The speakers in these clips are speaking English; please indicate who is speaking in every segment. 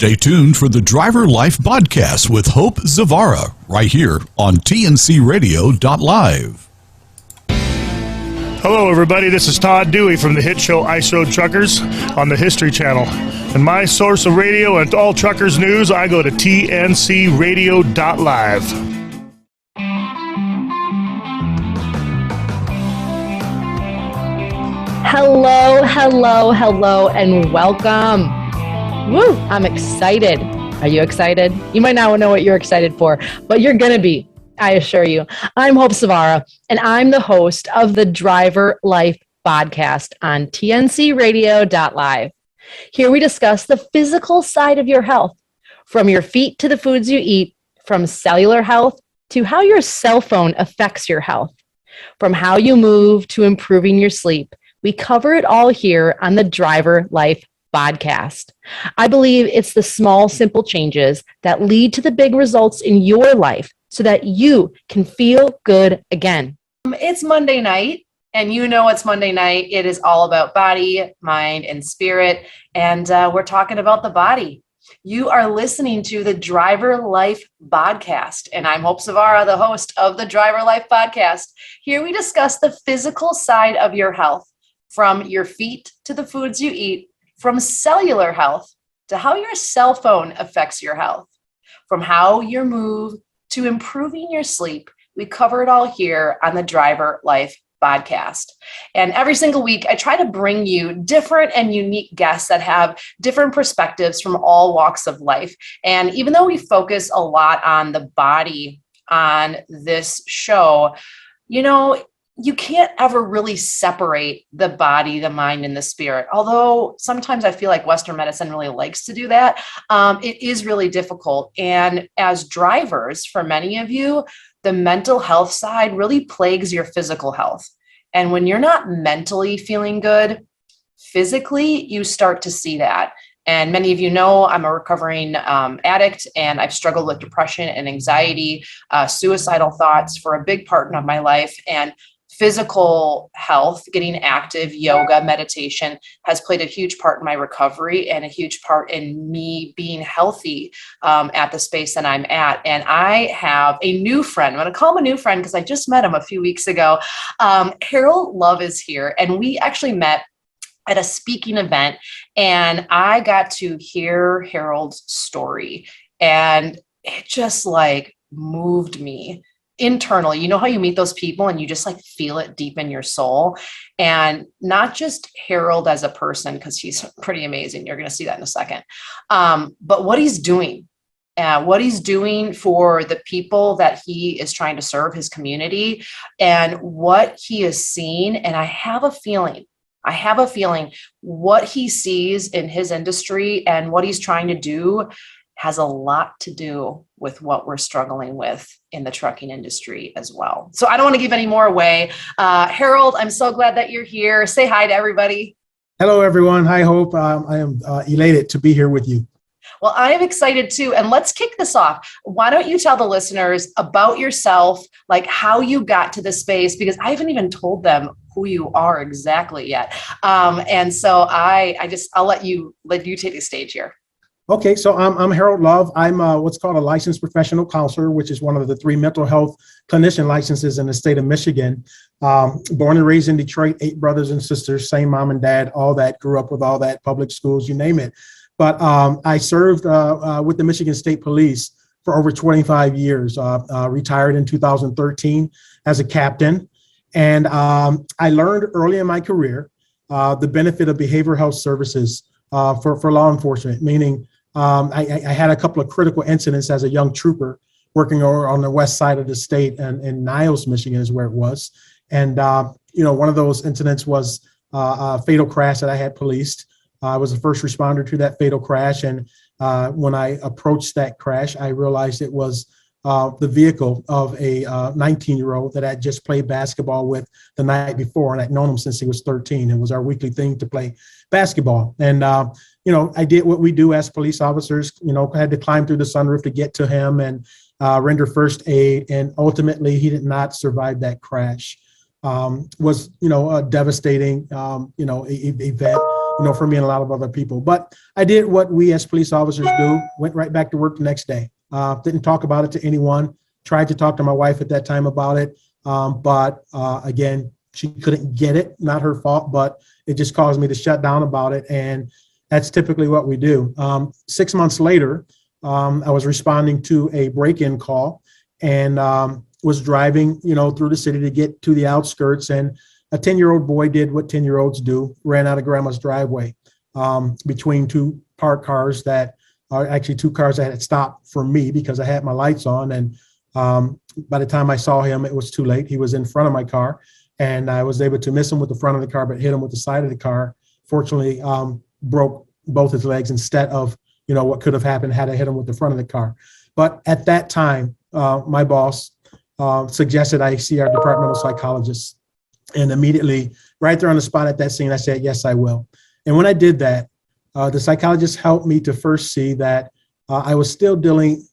Speaker 1: Stay tuned for the Driver Life BODCast with Hope Zavara right here on tncradio.live.
Speaker 2: Hello, everybody. This is Todd Dewey from the hit show Ice Road Truckers on the History Channel. And my source of radio and all truckers news, I go to tncradio.live.
Speaker 3: Hello, and welcome. Woo, I'm excited. Are you excited? You might not know what you're excited for, but you're going to be, I assure you. I'm Hope Zavara, and I'm the host of the Driver Life BODCast on tncradio.live. Here we discuss the physical side of your health, from your feet to the foods you eat, from cellular health to how your cell phone affects your health, from how you move to improving your sleep. We cover it all here on the Driver Life BODCast. I believe it's the small, simple changes that lead to the big results in your life so that you can feel good again. It's Monday night, and you know it's Monday night. It is all about body, mind, and spirit, and we're talking about the body. You are listening to the Driver Life BODCast, and I'm Hope Zavara, the host of the Driver Life BODCast. Here we discuss the physical side of your health, from your feet to the foods you eat, from cellular health to how your cell phone affects your health, from how you move to improving your sleep. We cover it all here on the Driver Life BODCast. And every single week, I try to bring you different and unique guests that have different perspectives from all walks of life. And even though we focus a lot on the body on this show, you can't ever really separate the body, the mind, and the spirit. Although sometimes I feel like Western medicine really likes to do that, it is really difficult. And as drivers, for many of you, the mental health side really plagues your physical health. And when you're not mentally feeling good, physically, you start to see that. And many of you know I'm a recovering addict, and I've struggled with depression and anxiety, suicidal thoughts for a big part of my life. And physical health, getting active, yoga, meditation has played a huge part in my recovery and a huge part in me being healthy at the space that I'm at. And I have a new friend. I'm going to call him a new friend because I just met him a few weeks ago. Harold Love is here, and we actually met at a speaking event, and I got to hear Harold's story, and it just moved me internally. You know how you meet those people and you just feel it deep in your soul, and not just Harold as a person, because he's pretty amazing. You're going to see that in a second. But what he's doing for the people that he is trying to serve, his community, and what he is seeing. And I have a feeling what he sees in his industry and what he's trying to do has a lot to do with what we're struggling with in the trucking industry as well. So I don't want to give any more away. Harold, I'm so glad that you're here. Say hi to everybody.
Speaker 4: Hello, everyone. Hi, Hope. I am elated to be here with you.
Speaker 3: Well, I am excited too. And let's kick this off. Why don't you tell the listeners about yourself, how you got to this space, because I haven't even told them who you are exactly yet. And so I'll let you take the stage here.
Speaker 4: Okay, so I'm Harold Love. I'm what's called a licensed professional counselor, which is one of the 3 mental health clinician licenses in the state of Michigan. Born and raised in Detroit, 8 brothers and sisters, same mom and dad, all that, grew up with all that, public schools, you name it. But I served with the Michigan State Police for over 25 years, retired in 2013 as a captain. And I learned early in my career the benefit of behavioral health services for law enforcement, meaning I had a couple of critical incidents as a young trooper working over on the west side of the state, and in Niles, Michigan is where it was. And, one of those incidents was a fatal crash that I had policed. I was the first responder to that fatal crash. And when I approached that crash, I realized it was the vehicle of a 19-year-old that I had just played basketball with the night before. And I'd known him since he was 13. It was our weekly thing to play basketball. And, I did what we do as police officers, had to climb through the sunroof to get to him and render first aid. And ultimately, he did not survive that crash. Was, a devastating, event. for me and a lot of other people. But I did what we as police officers do, went right back to work the next day. Didn't talk about it to anyone, tried to talk to my wife at that time about it. But again, she couldn't get it, not her fault, but it just caused me to shut down about it. And that's typically what we do. 6 months later, I was responding to a break-in call and was driving, through the city to get to the outskirts. And a 10-year-old boy did what 10-year-olds do, ran out of grandma's driveway between two parked cars that are actually two cars that had stopped for me because I had my lights on. And by the time I saw him, it was too late. He was in front of my car, and I was able to miss him with the front of the car, but hit him with the side of the car. Fortunately, broke both his legs instead of, what could have happened had I hit him with the front of the car. But at that time, my boss suggested I see our departmental psychologist. And immediately, right there on the spot at that scene, I said, yes, I will. And when I did that, the psychologist helped me to first see that I was still dealing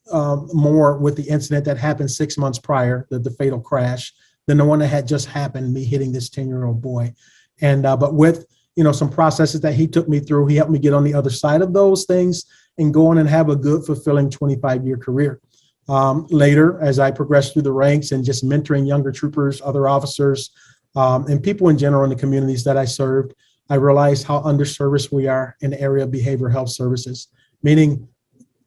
Speaker 4: more with the incident that happened 6 months prior, the fatal crash, than the one that had just happened, me hitting this 10-year-old boy. And but with some processes that he took me through, he helped me get on the other side of those things and go on and have a good, fulfilling 25-year career. Later, as I progressed through the ranks and just mentoring younger troopers, other officers, and people in general in the communities that I served, I realized how underserviced we are in the area of behavioral health services, meaning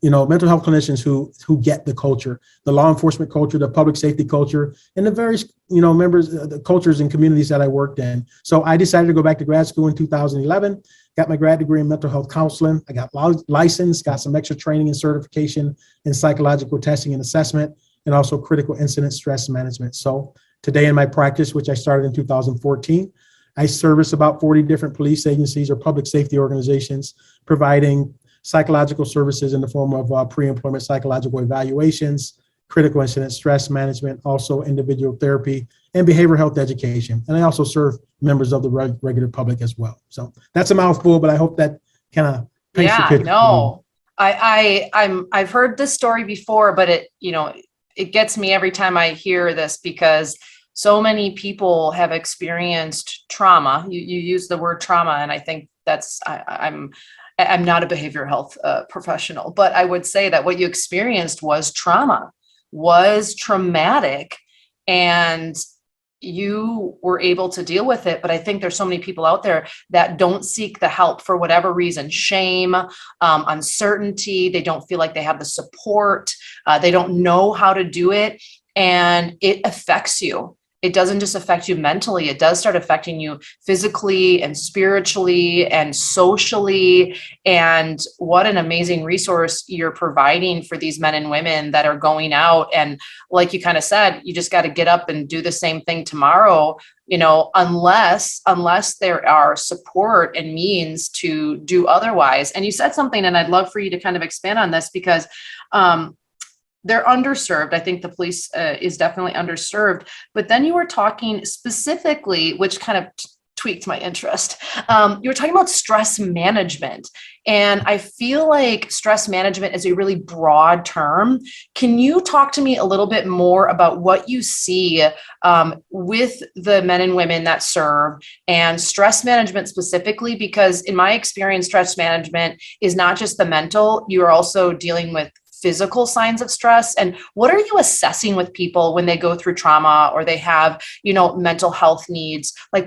Speaker 4: mental health clinicians who get the culture, the law enforcement culture, the public safety culture, and the various, members, the cultures and communities that I worked in. So I decided to go back to grad school in 2011, got my grad degree in mental health counseling. I got licensed, got some extra training and certification in psychological testing and assessment, and also critical incident stress management. So today in my practice, which I started in 2014, I service about 40 different police agencies or public safety organizations, providing psychological services in the form of pre-employment psychological evaluations, critical incident stress management, also individual therapy, and behavioral health education. And I also serve members of the regular public as well. So that's a mouthful, but I hope that kind of paints the picture.
Speaker 3: No, I've heard this story before, but it gets me every time I hear this because so many people have experienced trauma. You use the word trauma, and I think I'm not a behavioral health professional, but I would say that what you experienced was trauma, was traumatic, and you were able to deal with it. But I think there's so many people out there that don't seek the help for whatever reason, shame, uncertainty. They don't feel like they have the support. They don't know how to do it. And it affects you. It doesn't just affect you mentally, it does start affecting you physically and spiritually and socially. And what an amazing resource you're providing for these men and women that are going out. And like you kind of said, you just got to get up and do the same thing tomorrow, unless there are support and means to do otherwise. And you said something, and I'd love for you to kind of expand on this because, they're underserved. I think the police is definitely underserved. But then you were talking specifically, which kind of tweaked my interest. You were talking about stress management. And I feel like stress management is a really broad term. Can you talk to me a little bit more about what you see with the men and women that serve and stress management specifically? Because in my experience, stress management is not just the mental, you are also dealing with physical signs of stress. And what are you assessing with people when they go through trauma or they have, mental health needs? Like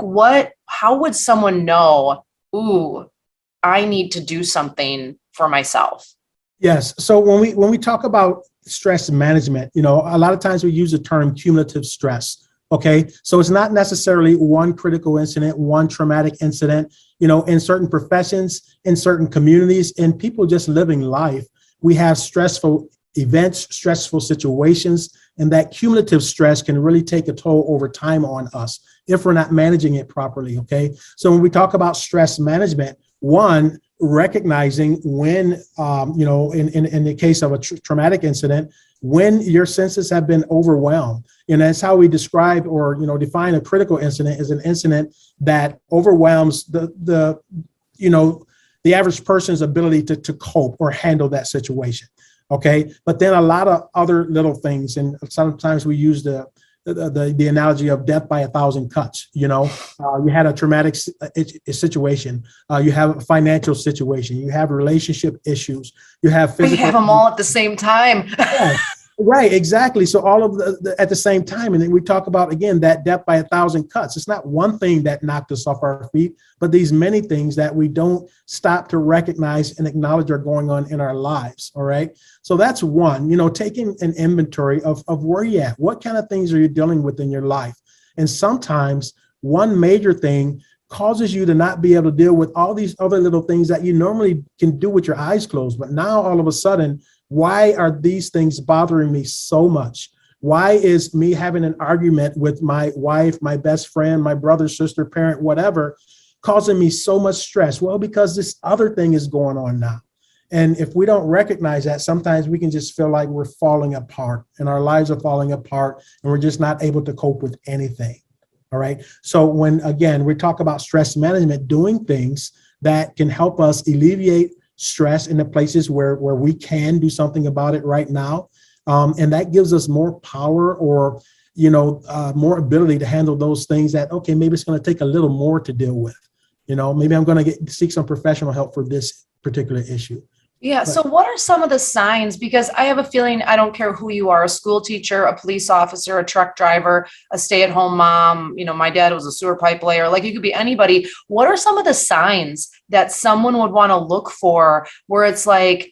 Speaker 3: how would someone know, ooh, I need to do something for myself?
Speaker 4: Yes. So when we talk about stress management, a lot of times we use the term cumulative stress. Okay. So it's not necessarily one critical incident, one traumatic incident, in certain professions, in certain communities, and people just living life. We have stressful events, stressful situations, and that cumulative stress can really take a toll over time on us if we're not managing it properly, okay? So when we talk about stress management, one, recognizing when, in the case of a traumatic incident, when your senses have been overwhelmed. And that's how we describe or, define a critical incident as an incident that overwhelms the average person's ability to cope or handle that situation. Okay. But then a lot of other little things. And sometimes we use the the analogy of death by 1,000 cuts. You had a traumatic situation. You have a financial situation. You have relationship issues. You have physical.
Speaker 3: We have them all at the same time.
Speaker 4: Yeah, right, exactly. So all of the at the same time. And then we talk about, again, that death by 1,000 cuts. It's not one thing that knocked us off our feet, but these many things that we don't stop to recognize and acknowledge are going on in our lives. All right. So that's one, taking an inventory of where you're at. What kind of things are you dealing with in your life? And sometimes one major thing causes you to not be able to deal with all these other little things that you normally can do with your eyes closed. But now all of a sudden, why are these things bothering me so much? Why is me having an argument with my wife, my best friend, my brother, sister, parent, whatever, causing me so much stress? Well, because this other thing is going on now. And if we don't recognize that, sometimes we can just feel like we're falling apart and our lives are falling apart and we're just not able to cope with anything. All right. So when, again, we talk about stress management, doing things that can help us alleviate stress in the places where we can do something about it right now. And that gives us more power or, more ability to handle those things that, okay, maybe it's going to take a little more to deal with. Maybe I'm going to seek some professional help for this particular issue.
Speaker 3: Yeah. So what are some of the signs? Because I have a feeling, I don't care who you are, a school teacher, a police officer, a truck driver, a stay-at-home mom, my dad was a sewer pipe layer, like you could be anybody. What are some of the signs that someone would want to look for where it's like,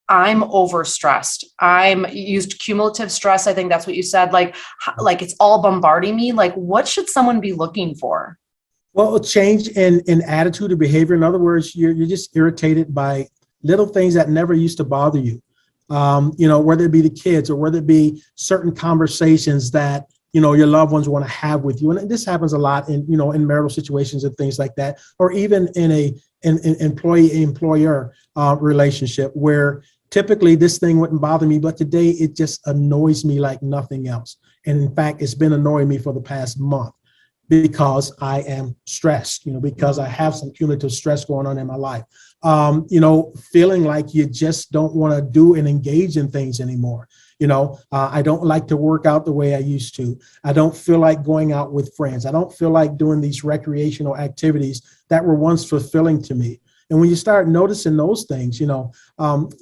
Speaker 3: I'm overstressed. I'm used cumulative stress. I think that's what you said. Like it's all bombarding me. Like what should someone be looking for?
Speaker 4: Well, a change in attitude or behavior. In other words, you're just irritated by little things that never used to bother you, whether it be the kids or whether it be certain conversations that, your loved ones want to have with you. And this happens a lot in marital situations and things like that, or even in an employee-employer relationship where typically this thing wouldn't bother me, but today it just annoys me like nothing else. And in fact, it's been annoying me for the past month because I am stressed, because I have some cumulative stress going on in my life. Feeling like you just don't want to do and engage in things anymore. I don't like to work out the way I used to. I don't feel like going out with friends. I don't feel like doing these recreational activities that were once fulfilling to me. And when you start noticing those things,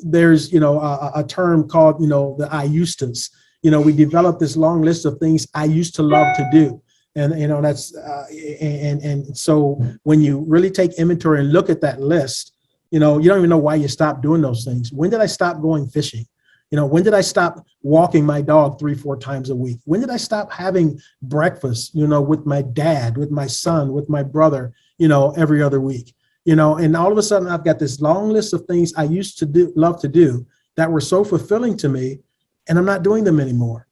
Speaker 4: there's, a term called, the I used to's. We developed this long list of things I used to love to do. And, that's, and so when you really take inventory and look at that list, you don't even know why you stopped doing those things. When did I stop going fishing? When did I stop walking my dog 3-4 times a week? When did I stop having breakfast, with my dad, with my son, with my brother, every other week, and all of a sudden I've got this long list of things I used to love to do that were so fulfilling to me, and I'm not doing them anymore.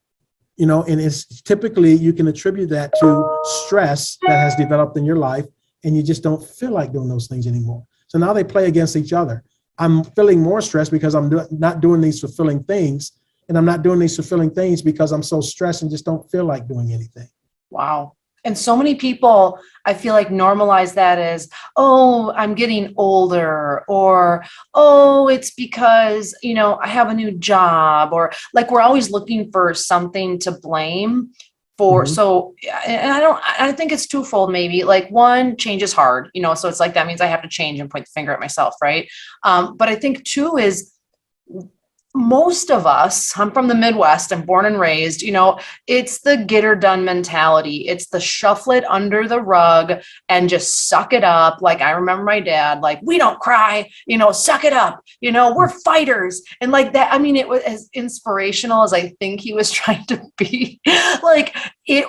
Speaker 4: And it's typically you can attribute that to stress that has developed in your life, and you just don't feel like doing those things anymore. So now they play against each other. I'm feeling more stressed because I'm not doing these fulfilling things, and I'm not doing these fulfilling things because I'm so stressed and just don't feel like doing anything.
Speaker 3: Wow. And so many people, I feel like, normalize that as, oh, I'm getting older, or, oh, it's because, I have a new job, or like we're always looking for something to blame for. Mm-hmm. So, and I think it's twofold, maybe. Like one, change is hard, so it's like, that means I have to change and point the finger at myself. Right. But I think two is, most of us, I'm from the Midwest, I'm born and raised, it's the get her done mentality. It's the shuffle it under the rug and just suck it up. Like I remember my dad, like, we don't cry, suck it up, we're fighters. And like that, I mean, it was as inspirational as I think he was trying to be. Like it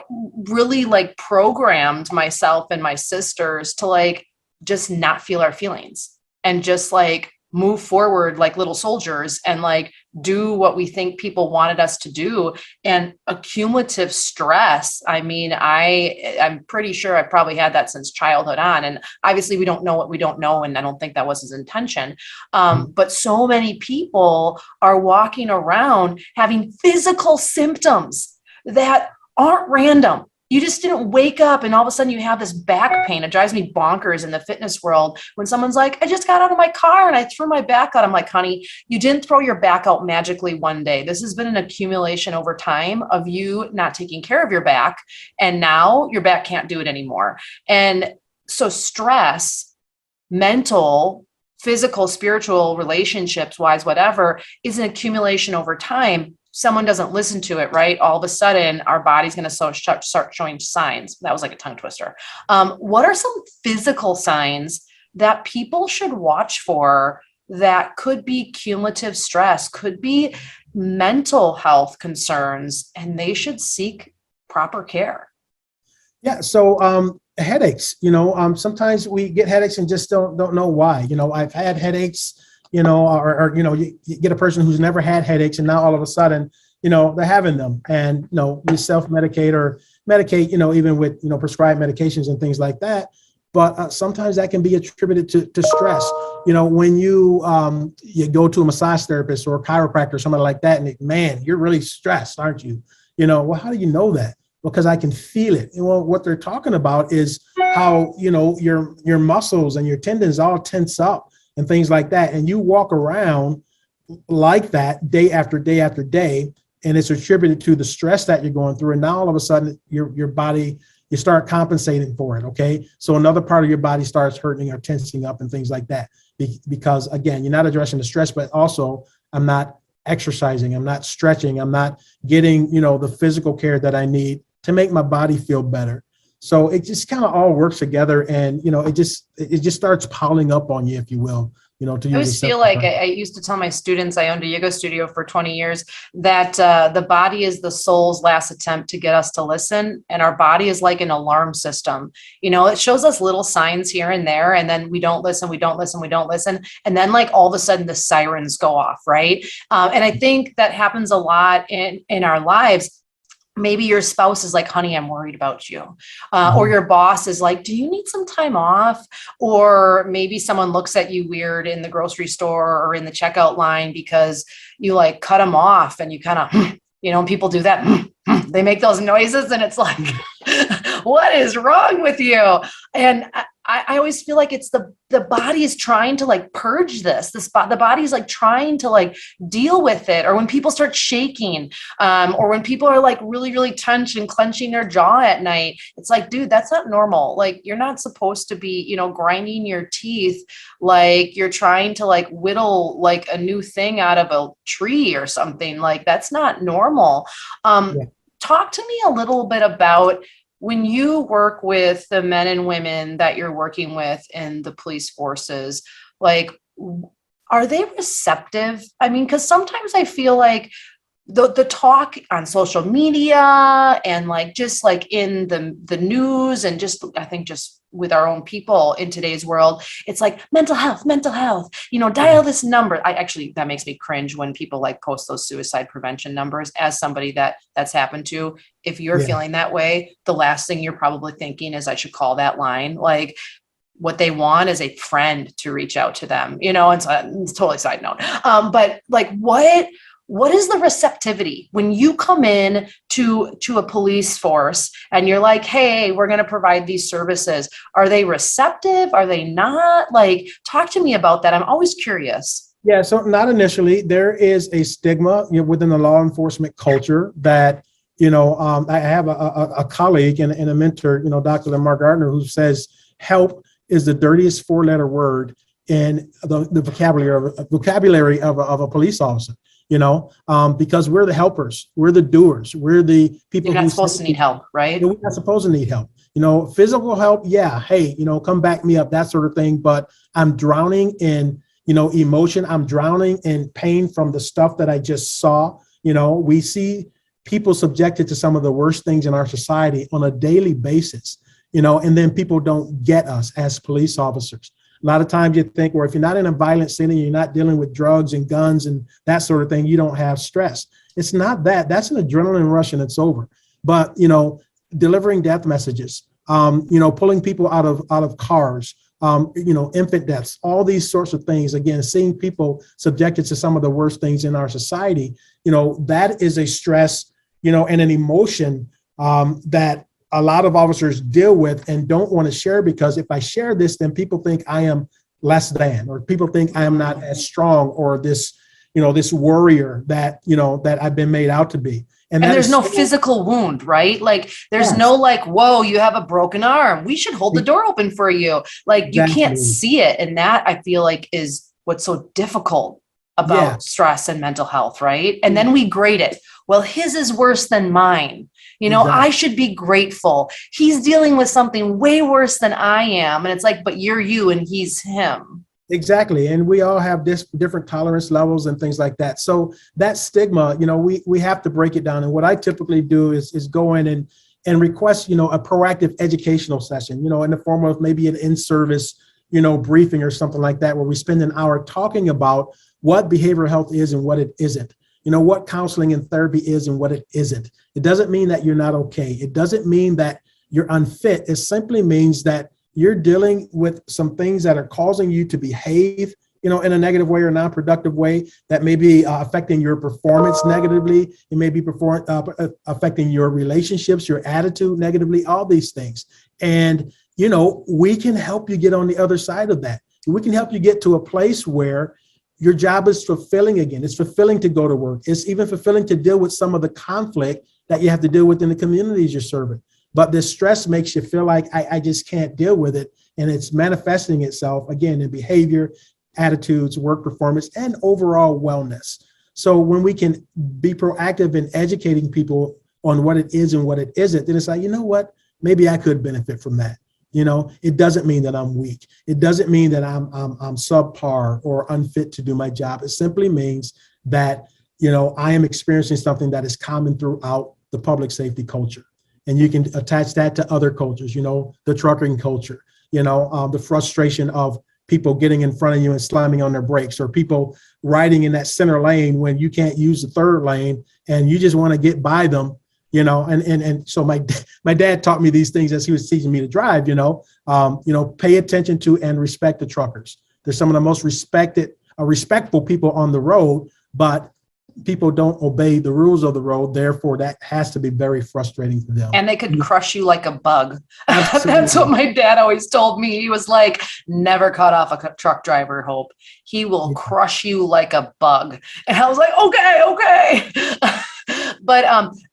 Speaker 3: really like programmed myself and my sisters to like just not feel our feelings and just like move forward like little soldiers and like do what we think people wanted us to do. And accumulative stress, I mean, I'm pretty sure I probably had that since childhood on. And obviously we don't know what we don't know. And I don't think that was his intention. But so many people are walking around having physical symptoms that aren't random. You just didn't wake up and all of a sudden you have this back pain. It drives me bonkers in the fitness world when someone's like, I just got out of my car and I threw my back out. I'm like, honey, you didn't throw your back out magically one day. This has been an accumulation over time of you not taking care of your back. And now your back can't do it anymore. And so stress, mental, physical, spiritual, relationships wise, whatever, is an accumulation over time. Someone doesn't listen to it, right? All of a sudden, our body's going to start showing signs. That was like a tongue twister. What are some physical signs that people should watch for that could be cumulative stress, could be mental health concerns, and they should seek proper care?
Speaker 4: Yeah. So headaches, sometimes we get headaches and just don't know why. I've had headaches, or you get a person who's never had headaches and now all of a sudden, they're having them, and, you self-medicate or medicate, even with, prescribed medications and things like that. But sometimes that can be attributed to stress. When you go to a massage therapist or a chiropractor or somebody like that, and man, you're really stressed, aren't you? Well, how do you know that? Because I can feel it. And well, what they're talking about is how, your muscles and your tendons all tense up and things like that. And you walk around like that day after day after day, and it's attributed to the stress that you're going through. And now all of a sudden your body, you start compensating for it. Okay. So another part of your body starts hurting or tensing up and things like that. Because again, you're not addressing the stress, but also I'm not exercising, I'm not stretching, I'm not getting, the physical care that I need to make my body feel better. So it just kind of all works together, and it just starts piling up on you, if you will. I
Speaker 3: always feel like I used to tell my students, I owned a yoga studio for 20 years, that the body is the soul's last attempt to get us to listen. And our body is like an alarm system. It shows us little signs here and there, and then we don't listen. And then like all of a sudden the sirens go off. Right. And I think that happens a lot in our lives. Maybe your spouse is like, honey, I'm worried about you. Or your boss is like, do you need some time off? Or maybe someone looks at you weird in the grocery store or in the checkout line because you like cut them off, and you kind of, when people do that, they make those noises, and it's like, what is wrong with you? And I always feel like it's the body is trying to like purge the body's like trying to like deal with it. Or when people start shaking, or when people are like really, really tense and clenching their jaw at night, it's like, dude, that's not normal. Like, you're not supposed to be, grinding your teeth like you're trying to like whittle like a new thing out of a tree or something. Like, that's not normal. Talk to me a little bit about when you work with the men and women that you're working with in the police forces, like, are they receptive? I mean, because sometimes I feel like the talk on social media and like just like in the news and just I think just with our own people in today's world, it's like mental health, dial this number. That makes me cringe when people like post those suicide prevention numbers. As somebody that's happened to, if you're feeling that way, the last thing you're probably thinking is I should call that line. Like, what they want is a friend to reach out to them, it's a totally side note. But like, what is the receptivity when you come in to a police force and you're like, hey, we're going to provide these services? Are they receptive? Are they not? Like, talk to me about that. I'm always curious.
Speaker 4: Yeah. So not initially. There is a stigma within the law enforcement culture that, I have a colleague and a mentor, Dr. Lamar Gardner, who says help is the dirtiest 4-letter word in the vocabulary of a police officer. Because we're the helpers, we're the doers, we're the people.
Speaker 3: You're not supposed to need help, right?
Speaker 4: We're not supposed to need help. Physical help, yeah, hey, come back me up, that sort of thing. But I'm drowning in, emotion. I'm drowning in pain from the stuff that I just saw. We see people subjected to some of the worst things in our society on a daily basis, and then people don't get us as police officers. A lot of times you think, well, if you're not in a violent setting, you're not dealing with drugs and guns and that sort of thing, you don't have stress. It's not that. That's an adrenaline rush and it's over. But, delivering death messages, pulling people out of cars, infant deaths, all these sorts of things. Again, seeing people subjected to some of the worst things in our society, that is a stress, and an emotion that a lot of officers deal with and don't want to share, because if I share this, then people think I am less than, or people think I am not as strong, or this, this warrior that, that I've been made out to be.
Speaker 3: And there's no physical wound, right? Like there's
Speaker 4: Yes.
Speaker 3: no like, whoa, you have a broken arm. We should hold the door open for you. Like you can't
Speaker 4: Exactly.
Speaker 3: see it. And that I feel like is what's so difficult about
Speaker 4: Yeah.
Speaker 3: stress and mental health, right? And then we grade it. Well, his is worse than mine.
Speaker 4: Exactly.
Speaker 3: I should be grateful. He's dealing with something way worse than I am. And it's like, but you're you and he's him.
Speaker 4: Exactly. And we all have different tolerance levels and things like that. So that stigma, we have to break it down. And what I typically do is go in and request, a proactive educational session, in the form of maybe an in-service, briefing or something like that, where we spend an hour talking about what behavioral health is and what it isn't, what counseling and therapy is and what it isn't. It doesn't mean that you're not okay. It doesn't mean that you're unfit. It simply means that you're dealing with some things that are causing you to behave, in a negative way or non-productive way that may be affecting your performance negatively. It may be affecting your relationships, your attitude negatively, all these things. And, we can help you get on the other side of that. We can help you get to a place where your job is fulfilling again. It's fulfilling to go to work. It's even fulfilling to deal with some of the conflict that you have to deal with in the communities you're serving. But this stress makes you feel like I just can't deal with it. And it's manifesting itself, again, in behavior, attitudes, work performance, and overall wellness. So when we can be proactive in educating people on what it is and what it isn't, then it's like, what? Maybe I could benefit from that. It doesn't mean that I'm weak. It doesn't mean that I'm subpar or unfit to do my job. It simply means that, I am experiencing something that is common throughout the public safety culture. And you can attach that to other cultures, the trucking culture, the frustration of people getting in front of you and slamming on their brakes, or people riding in that center lane when you can't use the third lane and you just want to get by them, and so my dad taught me these things as he was teaching me to drive, pay attention to and respect the truckers. They're some of the most respectful people on the road, but people don't obey the rules of the road. Therefore, that has to be very frustrating to them.
Speaker 3: And they could crush you like a bug. That's what my dad always told me. He was like, never cut off a truck driver, Hope. He will crush you like a bug. And I was like, okay. But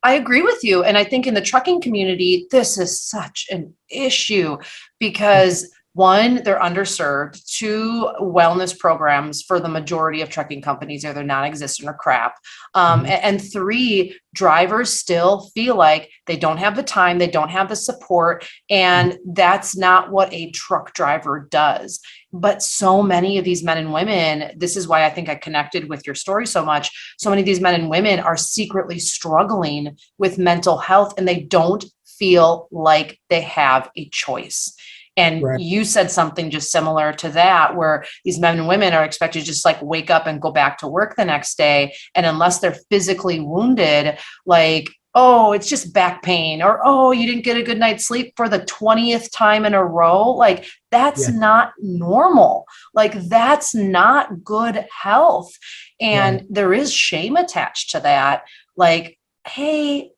Speaker 3: I agree with you. And I think in the trucking community, this is such an issue because one, they're underserved. Two, wellness programs for the majority of trucking companies are they're non-existent or crap. And three, drivers still feel like they don't have the time, they don't have the support, and that's not what a truck driver does. But so many of these men and women, this is why I think I connected with your story so much. So many of these men and women are secretly struggling with mental health, and they don't feel like they have a choice. And right. You said something just similar to that, where these men and women are expected to just like wake up and go back to work the next day. And unless they're physically wounded, like, oh, it's just back pain, or, oh, you didn't get a good night's sleep for the 20th time in a row. Like, that's not normal. Like, that's not good health. And there is shame attached to that. Like, hey,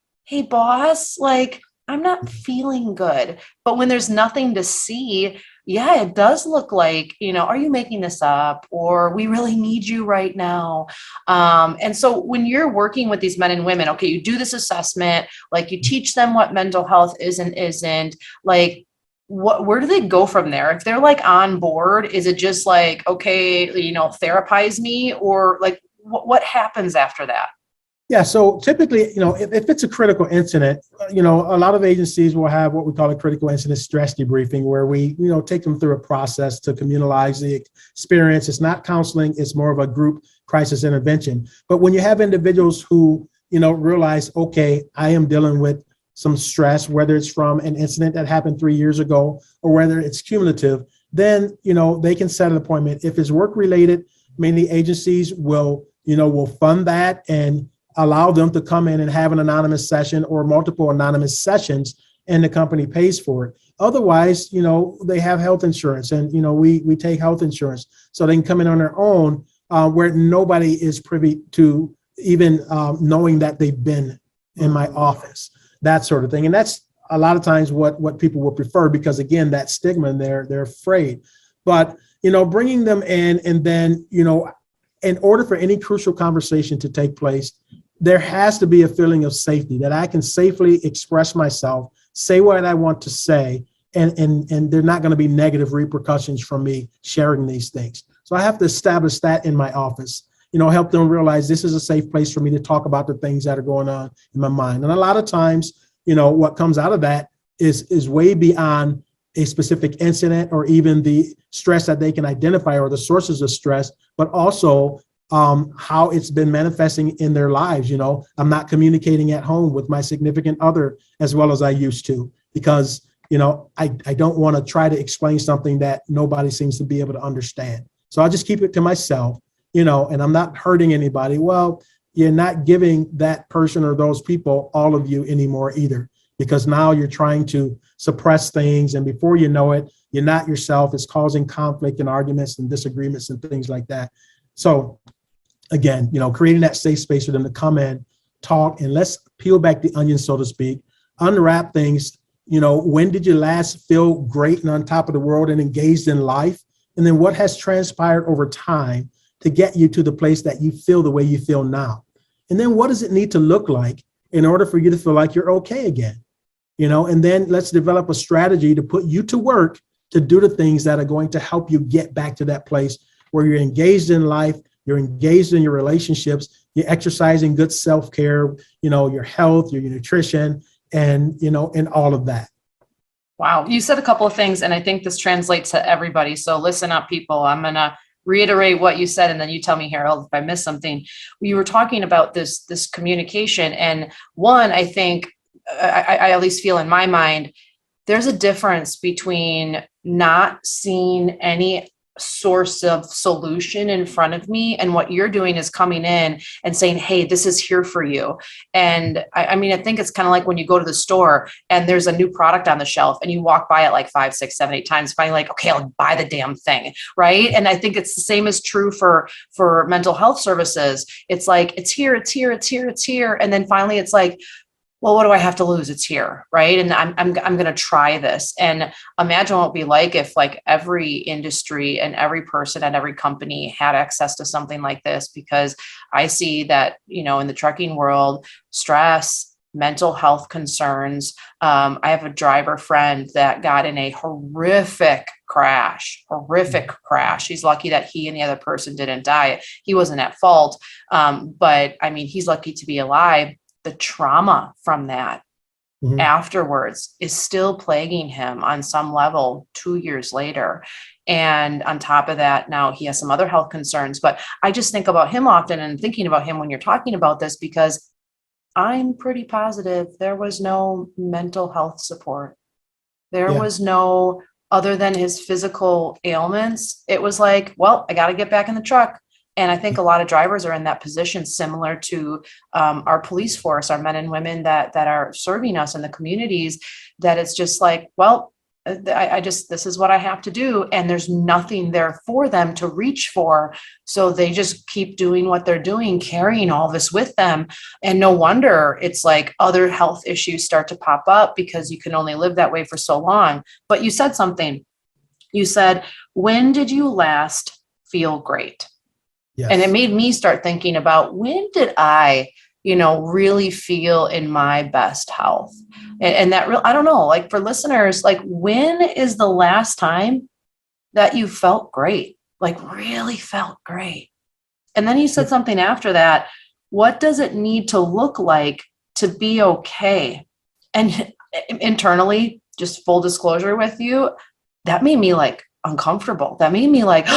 Speaker 3: boss, like, I'm not feeling good. But when there's nothing to see, it does look like, are you making this up? Or we really need you right now. And so when you're working with these men and women, okay, you do this assessment, like you teach them what mental health is and isn't, like, where do they go from there? If they're like on board, is it just like, okay, therapize me, or like what happens after that?
Speaker 4: Yeah. So typically, if it's a critical incident, a lot of agencies will have what we call a critical incident stress debriefing, where we, take them through a process to communalize the experience. It's not counseling. It's more of a group crisis intervention. But when you have individuals who, realize, okay, I am dealing with some stress, whether it's from an incident that happened 3 years ago or whether it's cumulative, then, they can set an appointment. If it's work related, many agencies will fund that and allow them to come in and have an anonymous session or multiple anonymous sessions, and the company pays for it. Otherwise, they have health insurance, and, we take health insurance, so they can come in on their own, where nobody is privy to even knowing that they've been in my office, that sort of thing. And that's a lot of times what people would prefer, because again, that stigma, and they're afraid. But, bringing them in, and then, in order for any crucial conversation to take place, there has to be a feeling of safety, that I can safely express myself, say what I want to say, and there are not going to be negative repercussions from me sharing these things. So I have to establish that in my office, help them realize this is a safe place for me to talk about the things that are going on in my mind. And a lot of times, what comes out of that is way beyond a specific incident or even the stress that they can identify or the sources of stress, but also how it's been manifesting in their lives. I'm not communicating at home with my significant other as well as I used to, because, I don't want to try to explain something that nobody seems to be able to understand. So I'll just keep it to myself, and I'm not hurting anybody. Well, you're not giving that person or those people all of you anymore either, because now you're trying to suppress things. And before you know it, you're not yourself. It's causing conflict and arguments and disagreements and things like that. So again, creating that safe space for them to come in, talk, and let's peel back the onion, so to speak, unwrap things. When did you last feel great and on top of the world and engaged in life? And then what has transpired over time to get you to the place that you feel the way you feel now? And then what does it need to look like in order for you to feel like you're okay again? And then let's develop a strategy to put you to work to do the things that are going to help you get back to that place where you're engaged in life, you're engaged in your relationships, you're exercising good self-care, your health, your nutrition, and, and all of that.
Speaker 5: Wow. You said a couple of things, and I think this translates to everybody. So listen up, people. I'm going to reiterate what you said, and then you tell me, Harold, if I missed something. You were talking about this communication. And one, I think, I at least feel in my mind, there's a difference between not seeing any source of solution in front of me, and what you're doing is coming in and saying, hey, this is here for you. And I think it's kind of like when you go to the store and there's a new product on the shelf and you walk by it like 5, 6, 7, 8 times, finally like, okay, I'll buy the damn thing. Right. And I think it's the same is true for mental health services. It's like, it's here. And then finally it's like, well, what do I have to lose? It's here, right? And I'm going to try this. And imagine what it'd be like if like every industry and every person at every company had access to something like this, because I see that, in the trucking world, stress, mental health concerns. I have a driver friend that got in a horrific crash. He's lucky that he and the other person didn't die. He wasn't at fault. But he's lucky to be alive. The trauma from that afterwards is still plaguing him on some level 2 years later. And on top of that, now he has some other health concerns. But I just think about him often and thinking about him when you're talking about this, because I'm pretty positive there was no mental health support. There was no, other than his physical ailments. It was like, well, I got to get back in the truck. And I think a lot of drivers are in that position, similar to our police force, our men and women that are serving us in the communities, that it's just like, well, this is what I have to do. And there's nothing there for them to reach for. So they just keep doing what they're doing, carrying all this with them. And no wonder it's like other health issues start to pop up, because you can only live that way for so long. But you said something. You said, when did you last feel great? Yes. And it made me start thinking about, when did I, really feel in my best health? And that I don't know, like for listeners, like when is the last time that you felt great, like really felt great? And then you said something after that. What does it need to look like to be okay? And internally, just full disclosure with you, that made me like uncomfortable. That made me like,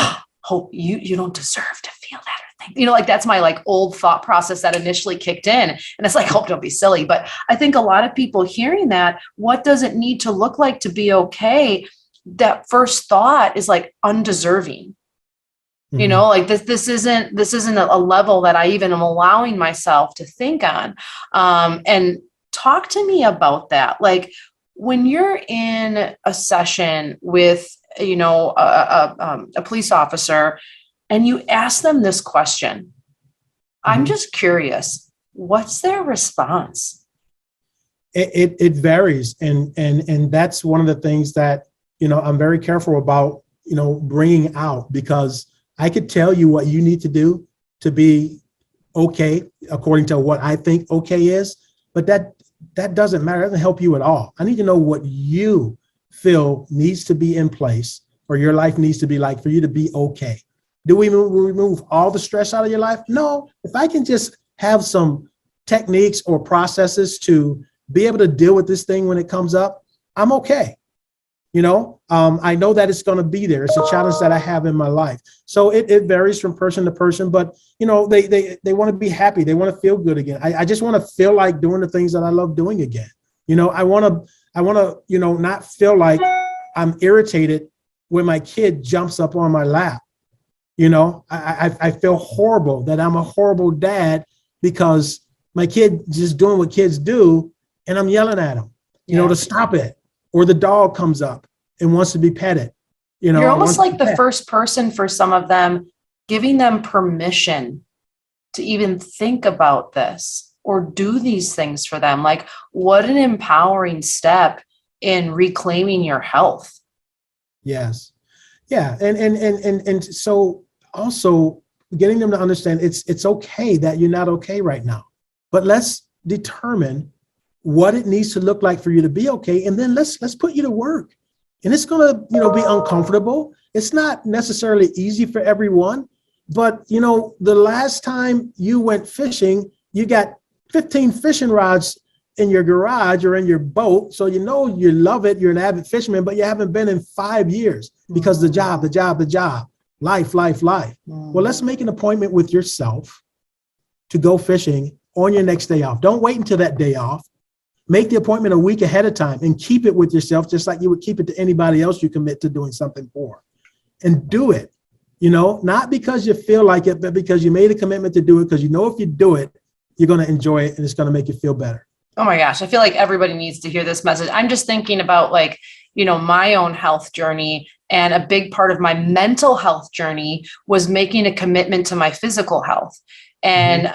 Speaker 5: Hope, you don't deserve to feel that or think, like that's my like old thought process that initially kicked in. And it's like, Hope, don't be silly. But I think a lot of people hearing that, what does it need to look like to be okay? That first thought is like undeserving. Like this isn't a level that I even am allowing myself to think on. And talk to me about that. Like when you're in a session with a police officer and you ask them this question, I'm just curious, what's their response?
Speaker 4: it varies. And that's one of the things that, I'm very careful about, bringing out, because I could tell you what you need to do to be okay, according to what I think okay is, but that doesn't matter. It doesn't help you at all. I need to know what you feel needs to be in place, or your life needs to be like, for you to be okay. Do we remove all the stress out of your life? No. If I can just have some techniques or processes to be able to deal with this thing when it comes up, I'm okay. I know that it's going to be there. It's a challenge that I have in my life. So it varies from person to person, but they want to be happy. They want to feel good again. I just want to feel like doing the things that I love doing again. I want to, not feel like I'm irritated when my kid jumps up on my lap. I feel horrible that I'm a horrible dad because my kid just doing what kids do and I'm yelling at him, to stop it. Or the dog comes up and wants to be petted.
Speaker 5: You're almost like the first person for some of them, giving them permission to even think about this or do these things for them. Like, what an empowering step in reclaiming your health.
Speaker 4: Yes. Yeah. And so also getting them to understand it's okay that you're not okay right now, but let's determine what it needs to look like for you to be okay. And then let's put you to work. And it's going to, be uncomfortable. It's not necessarily easy for everyone, but the last time you went fishing, you got 15 fishing rods in your garage or in your boat. So, you love it. You're an avid fisherman, but you haven't been in 5 years because the job, life. Well, let's make an appointment with yourself to go fishing on your next day off. Don't wait until that day off. Make the appointment a week ahead of time and keep it with yourself, just like you would keep it to anybody else you commit to doing something for. And do it, not because you feel like it, but because you made a commitment to do it, because if you do it, you're going to enjoy it and it's going to make you feel better.
Speaker 5: Oh my gosh, I feel like everybody needs to hear this message. I'm just thinking about my own health journey, and a big part of my mental health journey was making a commitment to my physical health. And,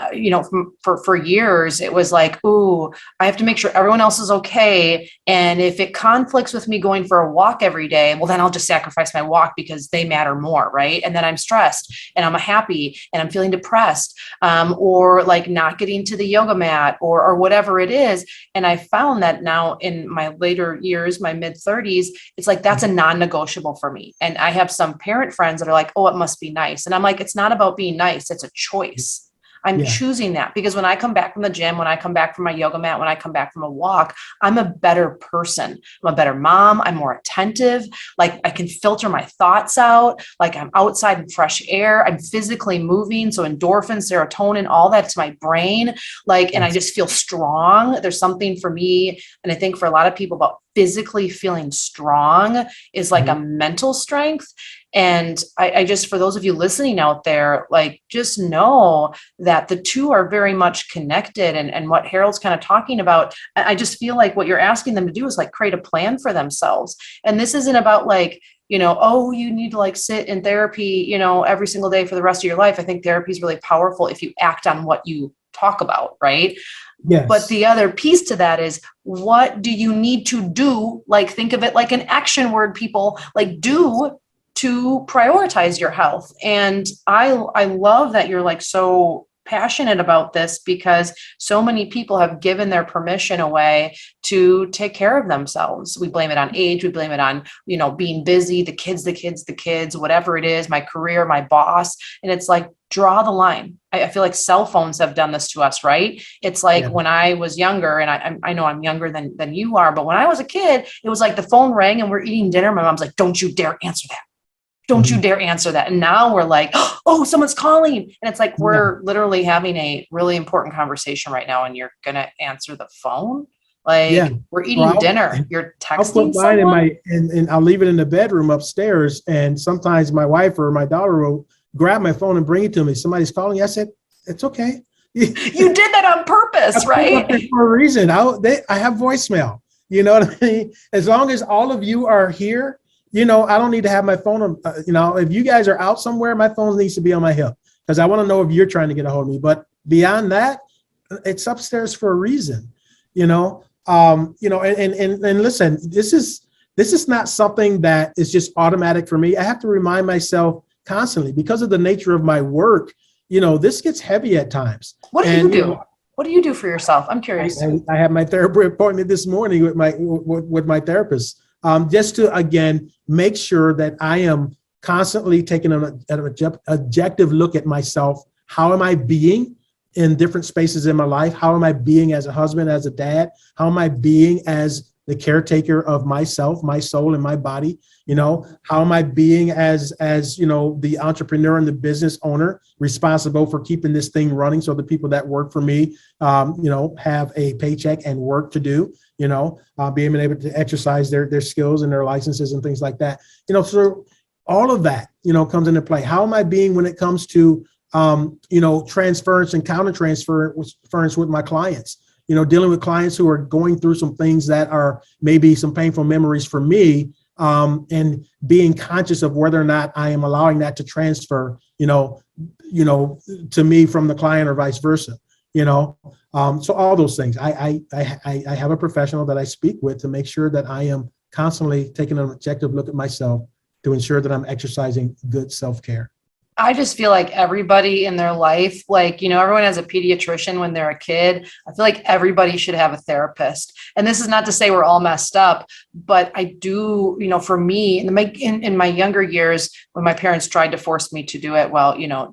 Speaker 5: for years, it was like, ooh, I have to make sure everyone else is okay. And if it conflicts with me going for a walk every day, well, then I'll just sacrifice my walk because they matter more. Right. And then I'm stressed and I'm happy and I'm feeling depressed, or like not getting to the yoga mat or whatever it is. And I found that now in my later years, my mid-30s, it's like, that's a non-negotiable for me. And I have some parent friends that are like, oh, it must be nice. And I'm like, it's not about being nice. It's a choice. I'm choosing that because when I come back from the gym, when I come back from my yoga mat, when I come back from a walk, I'm a better person. I'm a better mom. I'm more attentive. Like I can filter my thoughts out. Like I'm outside in fresh air. I'm physically moving. So endorphins, serotonin, all that's my brain. And I just feel strong. There's something for me. And I think for a lot of people about physically feeling strong is like a mental strength. And I just, for those of you listening out there, just know that the two are very much connected. And what Harold's kind of talking about, I just feel like what you're asking them to do is create a plan for themselves. And this isn't about oh, you need to sit in therapy, every single day for the rest of your life. I think therapy is really powerful if you act on what you talk about, right?
Speaker 4: Yes.
Speaker 5: But the other piece to that is, what do you need to do? Think of it like an action word, people, do to prioritize your health. And I love that you're so passionate about this, because so many people have given their permission away to take care of themselves. We blame it on age. We blame it on, being busy, the kids, whatever it is, my career, my boss. And it's draw the line. I feel like cell phones have done this to us, right? It's when I was younger, and I know I'm younger than you are, but when I was a kid, it was the phone rang and we're eating dinner. My mom's like, don't you dare answer that. Don't you dare answer that. And now we're like, oh, someone's calling. And it's we're literally having a really important conversation right now, and you're going to answer the phone. We're eating dinner. You're texting someone.
Speaker 4: And I'll leave it in the bedroom upstairs. And sometimes my wife or my daughter will grab my phone and bring it to me. Somebody's calling. I said, it's okay.
Speaker 5: You did that on purpose, right?
Speaker 4: For a reason. I have voicemail. You know what I mean? As long as all of you are here, I don't need to have my phone. If you guys are out somewhere, my phone needs to be on my hip, because I want to know if you're trying to get a hold of me. But beyond that, it's upstairs for a reason, And listen, this is not something that is just automatic for me. I have to remind myself constantly because of the nature of my work. This gets heavy at times.
Speaker 5: What do you do? What do you do for yourself? I'm curious.
Speaker 4: I had my therapy appointment this morning with my therapist, just to, again, make sure that I am constantly taking an objective look at myself. How am I being in different spaces in my life? How am I being as a husband, as a dad? How am I being as the caretaker of myself, my soul, and my body? How am I being as the entrepreneur and the business owner responsible for keeping this thing running so the people that work for me, have a paycheck and work to do, being able to exercise their skills and their licenses and things like that. So all of that, comes into play. How am I being when it comes to, transference and counter-transference with my clients? Dealing with clients who are going through some things that are maybe some painful memories for me, and being conscious of whether or not I am allowing that to transfer, to me from the client or vice versa. So all those things. I have a professional that I speak with to make sure that I am constantly taking an objective look at myself to ensure that I'm exercising good self-care.
Speaker 5: I just feel like everybody in their life, everyone has a pediatrician when they're a kid. I feel like everybody should have a therapist. And this is not to say we're all messed up, but I do, for me, in my younger years, when my parents tried to force me to do it,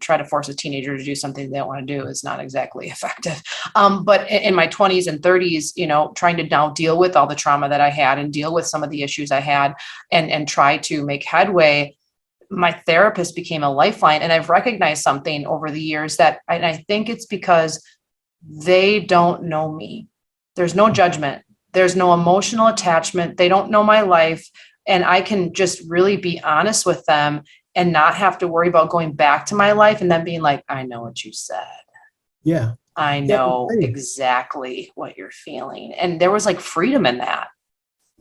Speaker 5: try to force a teenager to do something they don't want to do is not exactly effective. But in my 20s and 30s, trying to now deal with all the trauma that I had and deal with some of the issues I had and try to make headway, my therapist became a lifeline. And I've recognized something over the years and I think it's because they don't know me. There's no judgment. There's no emotional attachment. They don't know my life. And I can just really be honest with them and not have to worry about going back to my life and then being like, I know what you said.
Speaker 4: Yeah.
Speaker 5: I know exactly what you're feeling. And there was freedom in that.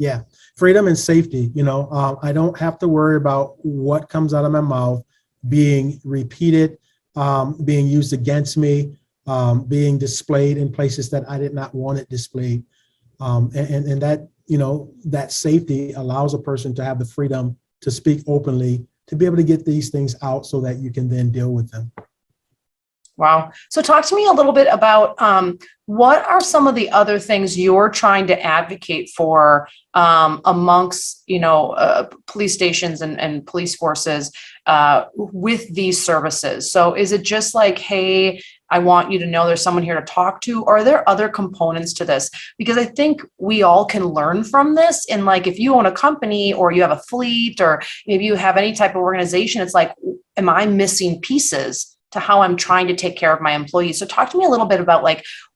Speaker 4: Yeah. Freedom and safety. I don't have to worry about what comes out of my mouth being repeated, being used against me, being displayed in places that I did not want it displayed. And that, that safety allows a person to have the freedom to speak openly, to be able to get these things out so that you can then deal with them.
Speaker 5: Wow. So talk to me a little bit about what are some of the other things you're trying to advocate for amongst, police stations and police forces with these services? So is it just hey, I want you to know there's someone here to talk to, or are there other components to this? Because I think we all can learn from this. And if you own a company or you have a fleet or maybe you have any type of organization, it's am I missing pieces to how I'm trying to take care of my employees? So talk to me a little bit about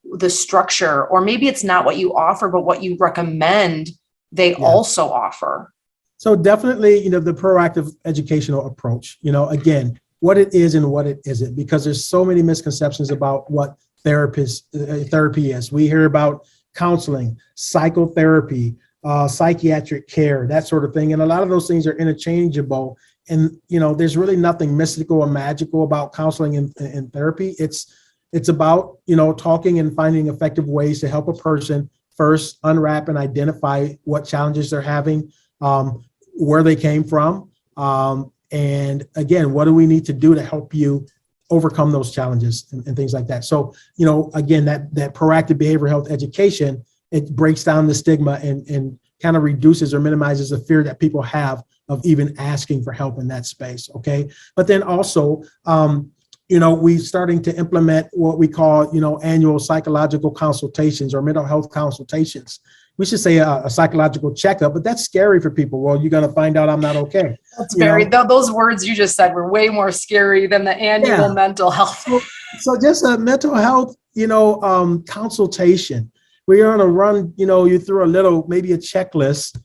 Speaker 5: the structure, or maybe it's not what you offer, but what you recommend they also offer.
Speaker 4: So definitely, the proactive educational approach, again, what it is and what it isn't, because there's so many misconceptions about what therapy is. We hear about counseling, psychotherapy, psychiatric care, that sort of thing. And a lot of those things are interchangeable. And, there's really nothing mystical or magical about counseling and therapy. It's about, talking and finding effective ways to help a person first unwrap and identify what challenges they're having, where they came from. And again, what do we need to do to help you overcome those challenges and things like that? So, again, that proactive behavioral health education, it breaks down the stigma and kind of reduces or minimizes the fear that people have of even asking for help in that space. Okay. But then also, we're starting to implement what we call, annual psychological consultations or mental health consultations. We should say a psychological checkup, but that's scary for people. Well, you're going to find out I'm not okay.
Speaker 5: That's very, those words you just said were way more scary than the annual mental health.
Speaker 4: So just a mental health, consultation. We're going to run, you through maybe a checklist,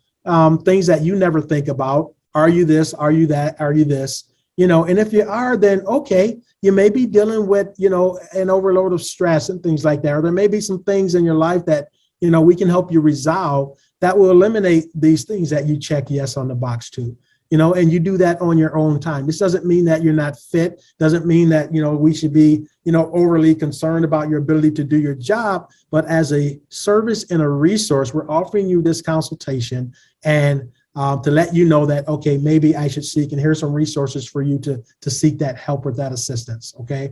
Speaker 4: things that you never think about. Are you this? Are you that? Are you this? And if you are, then okay, you may be dealing with, an overload of stress and things like that. Or there may be some things in your life that, we can help you resolve that will eliminate these things that you check yes on the box to. and you do that on your own time. This doesn't mean that you're not fit, doesn't mean that, we should be, overly concerned about your ability to do your job, but as a service and a resource, we're offering you this consultation and to let you know that, okay, maybe I should seek, and here's some resources for you to seek that help or that assistance, okay?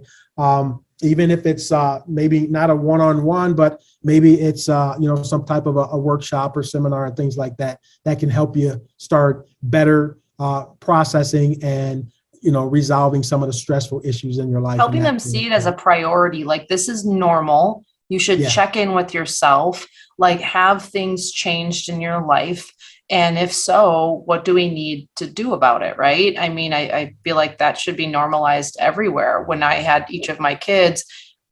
Speaker 4: Even if it's maybe not a one-on-one, but maybe it's, some type of a workshop or seminar and things like that, that can help you start better processing and, resolving some of the stressful issues in your life.
Speaker 5: Helping them see it as a priority, like this is normal. You should check in with yourself, like have things changed in your life? And if so, what do we need to do about it? Right. I mean, I feel like that should be normalized everywhere. When I had each of my kids,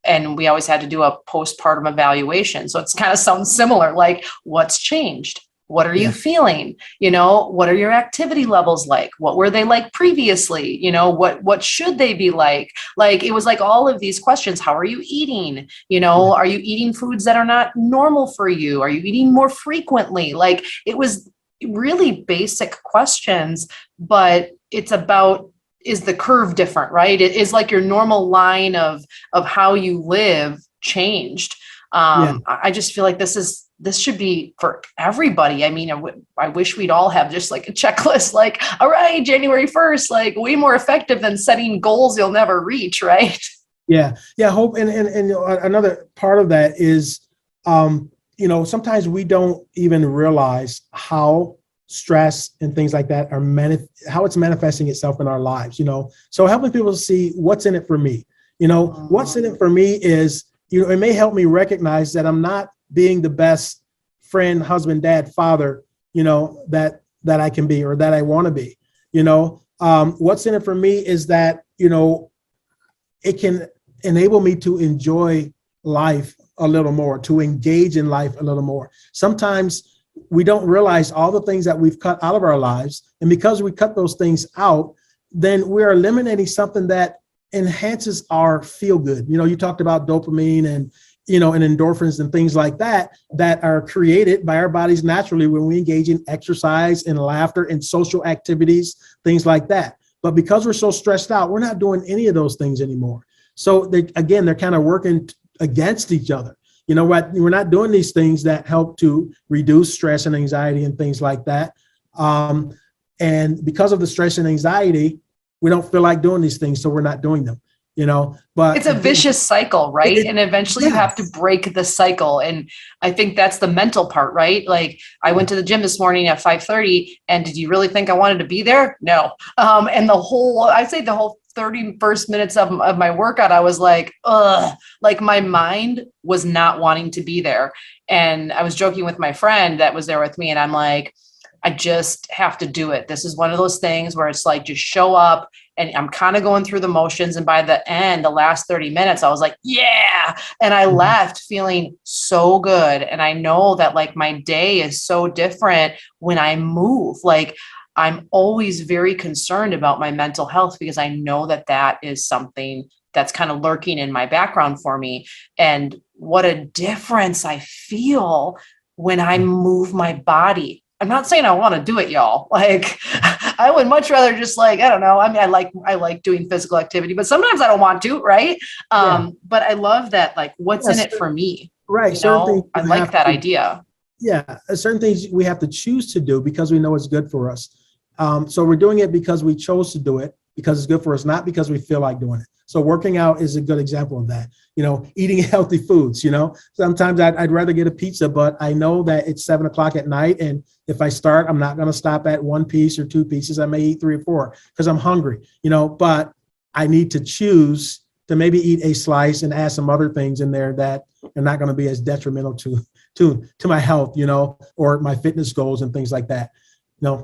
Speaker 5: and we always had to do a postpartum evaluation. So it's kind of sounds similar, like what's changed? What are you feeling? What are your activity levels like? What were they like previously? What should they be like? Like, it was like all of these questions. How are you eating? Are you eating foods that are not normal for you? Are you eating more frequently? Like, it was really basic questions, but it's about, is the curve different, right? It is like your normal line of how you live changed. I just feel like this should be for everybody. I mean, I wish we'd all have just like a checklist, like, all right, January 1st, like way more effective than setting goals you'll never reach, right?
Speaker 4: Yeah. Hope. And another part of that is, sometimes we don't even realize how stress and things like that how it's manifesting itself in our lives, so helping people see what's in it for me, what's in it for me is, it may help me recognize that I'm not being the best friend, husband, dad, father, that I can be or that I want to be. What's in it for me is that, it can enable me to enjoy life a little more, to engage in life a little more. Sometimes we don't realize all the things that we've cut out of our lives. And because we cut those things out, then we're eliminating something that enhances our feel good. You talked about dopamine and endorphins and things like that are created by our bodies naturally when we engage in exercise and laughter and social activities, things like that. But because we're so stressed out, we're not doing any of those things anymore. So they're kind of working against each other. We're not doing these things that help to reduce stress and anxiety and things like that. And because of the stress and anxiety, we don't feel like doing these things, so we're not doing them. But
Speaker 5: it's a vicious cycle, right? And eventually you have to break the cycle. And I think that's the mental part, right? Like, I went to the gym this morning at 5:30, and did you really think I wanted to be there? No. And the whole 31st minutes of my workout, I was like, ugh, like my mind was not wanting to be there. And I was joking with my friend that was there with me, and I'm like, I just have to do it. This is one of those things where it's like, just show up, and I'm kind of going through the motions. And by the end, the last 30 minutes, I was like, yeah. And I left feeling so good. And I know that like my day is so different when I move. Like, I'm always very concerned about my mental health because I know that that is something that's kind of lurking in my background for me. And what a difference I feel when I move my body. I'm not saying I want to do it, y'all. Like, I would much rather just like, I don't know. I mean, I like doing physical activity, but sometimes I don't want to, right? But I love that, like, what's in it for me?
Speaker 4: Right.
Speaker 5: I like that idea.
Speaker 4: Yeah. Certain things we have to choose to do because we know it's good for us. So we're doing it because we chose to do it, because it's good for us, not because we feel like doing it. So working out is a good example of that. Eating healthy foods, sometimes I'd rather get a pizza, but I know that it's 7:00 at night. And if I start, I'm not going to stop at one piece or two pieces. I may eat 3 or 4 because I'm hungry, but I need to choose to maybe eat a slice and add some other things in there that are not going to be as detrimental to my health, or my fitness goals and things like that.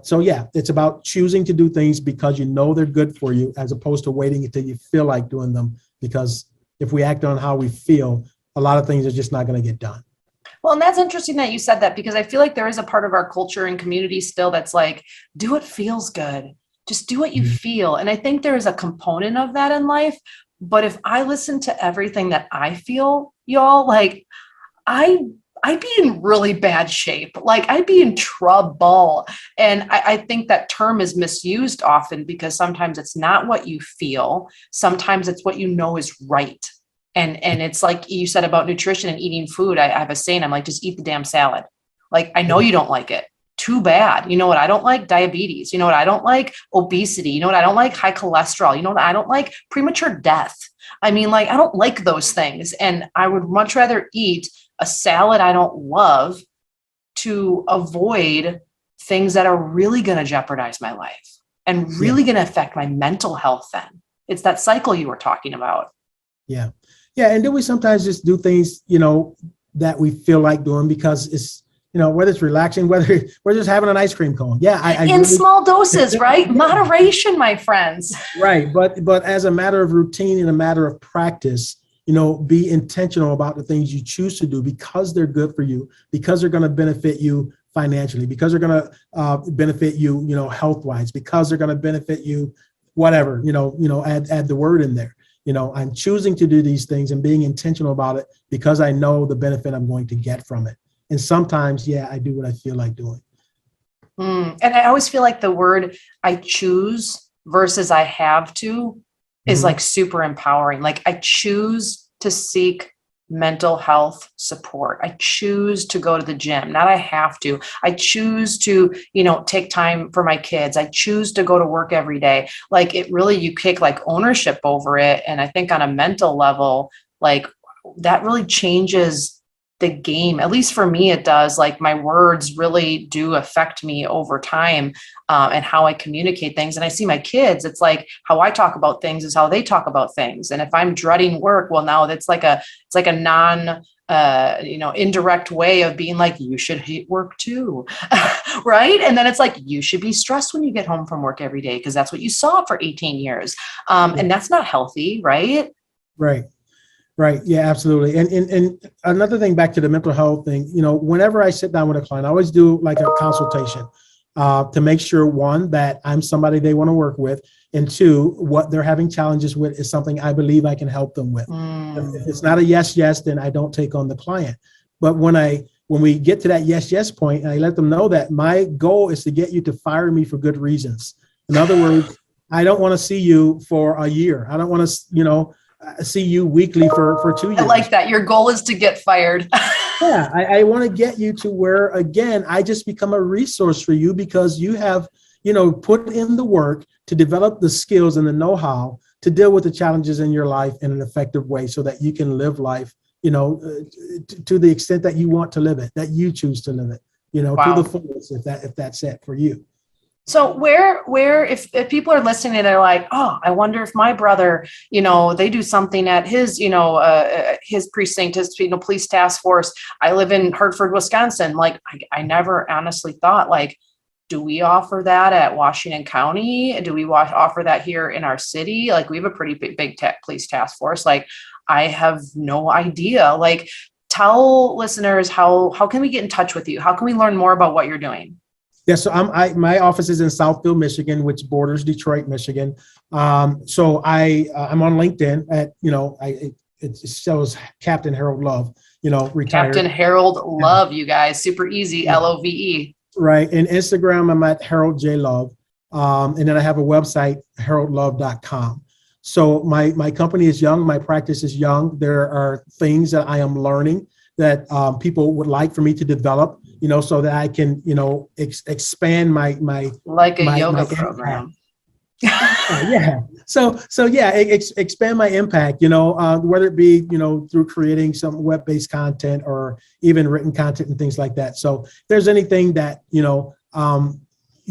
Speaker 4: So yeah, it's about choosing to do things because they're good for you, as opposed to waiting until you feel like doing them. Because if we act on how we feel, a lot of things are just not going to get done.
Speaker 5: Well, and that's interesting that you said that, because I feel like there is a part of our culture and community still that's like, do what feels good. Just do what you feel. And I think there is a component of that in life. But if I listen to everything that I feel, y'all, like, I I'd be in really bad shape. Like I'd be in trouble. And I think that term is misused often because sometimes it's not what you feel. Sometimes it's what you know is right. And it's like you said about nutrition and eating food. I have a saying, I'm like, just eat the damn salad. Like, I know you don't like it. Too bad. You know what I don't like? Diabetes. You know what I don't like? Obesity. You know what I don't like? High cholesterol. You know what I don't like? Premature death. I mean, like, I don't like those things. And I would much rather eat a salad I don't love to avoid things that are really going to jeopardize my life and really going to affect my mental health then. It's that cycle you were talking about.
Speaker 4: Yeah. Yeah. And then we sometimes just do things, that we feel like doing because it's, whether it's relaxing, whether we're just having an ice cream cone. Yeah. I
Speaker 5: in
Speaker 4: really,
Speaker 5: small doses, right? Moderation, my friends.
Speaker 4: Right. But as a matter of routine and a matter of practice, be intentional about the things you choose to do because they're good for you, because they're going to benefit you financially, because they're going to benefit you, health-wise, because they're going to benefit you, whatever, add the word in there. I'm choosing to do these things and being intentional about it because I know the benefit I'm going to get from it. And sometimes, I do what I feel like doing.
Speaker 5: And I always feel like the word I choose versus I have to is like super empowering. Like I choose to seek mental health support. I choose to go to the gym, not I have to. I choose to, take time for my kids. I choose to go to work every day. Like it really, you take like ownership over it. And I think on a mental level, like that really changes the game. At least for me, it does. Like my words really do affect me over time and how I communicate things. And I see my kids, it's like how I talk about things is how they talk about things. And if I'm dreading work, well, now it's like a non, indirect way of being like, you should hate work too. Right. And then it's like, you should be stressed when you get home from work every day, because that's what you saw for 18 years. And that's not healthy. Right.
Speaker 4: Right. Right. Yeah, absolutely. And another thing back to the mental health thing, whenever I sit down with a client, I always do like a consultation to make sure, one, that I'm somebody they want to work with, and two, what they're having challenges with is something I believe I can help them with. If it's not a yes, then I don't take on the client. But when we get to that yes point, and I let them know that my goal is to get you to fire me for good reasons. In other words, I don't want to see you for a year. I don't want to, see you weekly for 2 years.
Speaker 5: I like that. Your goal is to get fired.
Speaker 4: Yeah, I want to get you to where, again, I just become a resource for you because you have, put in the work to develop the skills and the know-how to deal with the challenges in your life in an effective way so that you can live life, to the extent that you want to live it, that you choose to live it,
Speaker 5: Wow.
Speaker 4: to the fullest, if that's it for you.
Speaker 5: So where if people are listening and they're like, oh, I wonder if my brother, they do something at his, his precinct, his, police task force. I live in Hartford, Wisconsin. Like I never honestly thought, like, do we offer that at Washington County? Do we offer that here in our city? Like we have a pretty big police task force. Like I have no idea. Like tell listeners, how can we get in touch with you? How can we learn more about what you're doing?
Speaker 4: Yeah, so my office is in Southfield, Michigan, which borders Detroit, Michigan. So I'm on LinkedIn at, it shows Captain Harold Love, retired.
Speaker 5: Captain Harold Love, you guys, super easy, LOVE.
Speaker 4: Right. And Instagram, I'm at Harold J. Love. And then I have a website, haroldlove.com. So my company is young. My practice is young. There are things that I am learning that people would like for me to develop, so that I can, expand my
Speaker 5: yoga program.
Speaker 4: Yeah. So expand my impact, whether it be, through creating some web-based content or even written content and things like that. So if there's anything that,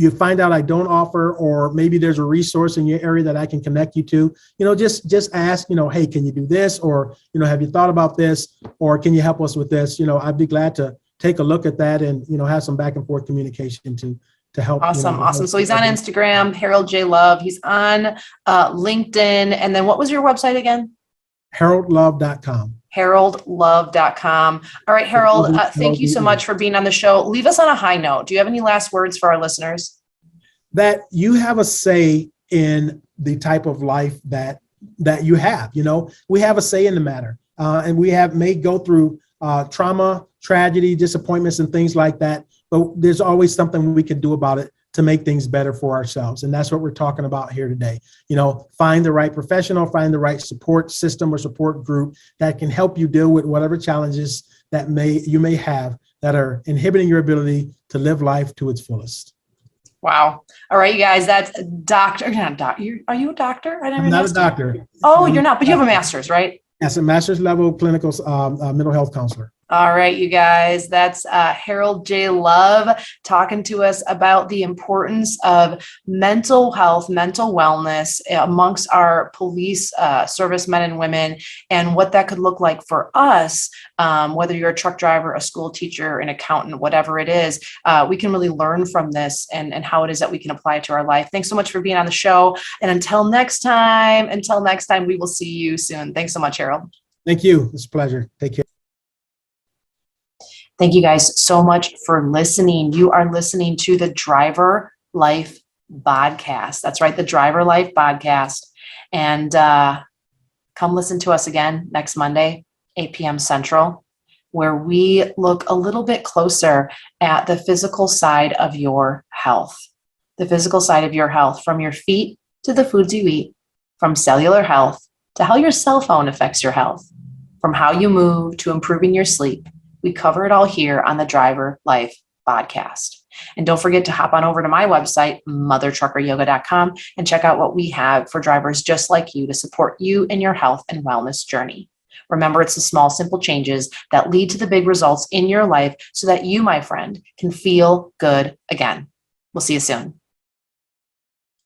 Speaker 4: you find out I don't offer, or maybe there's a resource in your area that I can connect you to, just ask, hey, can you do this? Or, have you thought about this? Or can you help us with this? I'd be glad to take a look at that and, have some back and forth communication to help.
Speaker 5: Awesome. So he's on Instagram, Harold J. Love. He's on LinkedIn. And then what was your website again?
Speaker 4: HaroldLove.com.
Speaker 5: HaroldLove.com. All right, Harold, thank you so much for being on the show. Leave us on a high note. Do you have any last words for our listeners?
Speaker 4: That you have a say in the type of life that you have. We have a say in the matter. And we may go through trauma tragedy, disappointments, and things like that. But there's always something we can do about it to make things better for ourselves. And that's what we're talking about here today. Find the right professional, find the right support system or support group that can help you deal with whatever challenges that you may have that are inhibiting your ability to live life to its fullest.
Speaker 5: Wow. All right, you guys, that's Dr. Are you a doctor?
Speaker 4: I'm not a doctor.
Speaker 5: Oh, you're not, but you have a master's, right?
Speaker 4: As a master's level clinical mental health counselor.
Speaker 5: All right, you guys, that's Harold J. Love talking to us about the importance of mental health, mental wellness amongst our police servicemen and women, and what that could look like for us, whether you're a truck driver, a school teacher, an accountant, whatever it is. We can really learn from this and how it is that we can apply it to our life. Thanks so much for being on the show. And until next time, we will see you soon. Thanks so much, Harold.
Speaker 4: Thank you. It's a pleasure. Take care.
Speaker 5: Thank you guys so much for listening. You are listening to the Driver Life BODCast. That's right, the Driver Life BODCast. And come listen to us again next Monday, 8 p.m. Central, where we look a little bit closer at the physical side of your health. The physical side of your health, from your feet to the foods you eat, from cellular health to how your cell phone affects your health, from how you move to improving your sleep. We cover it all here on the Driver Life BODCast. And don't forget to hop on over to my website, mothertruckeryoga.com, and check out what we have for drivers just like you to support you in your health and wellness journey. Remember, it's the small, simple changes that lead to the big results in your life so that you, my friend, can feel good again. We'll see you soon.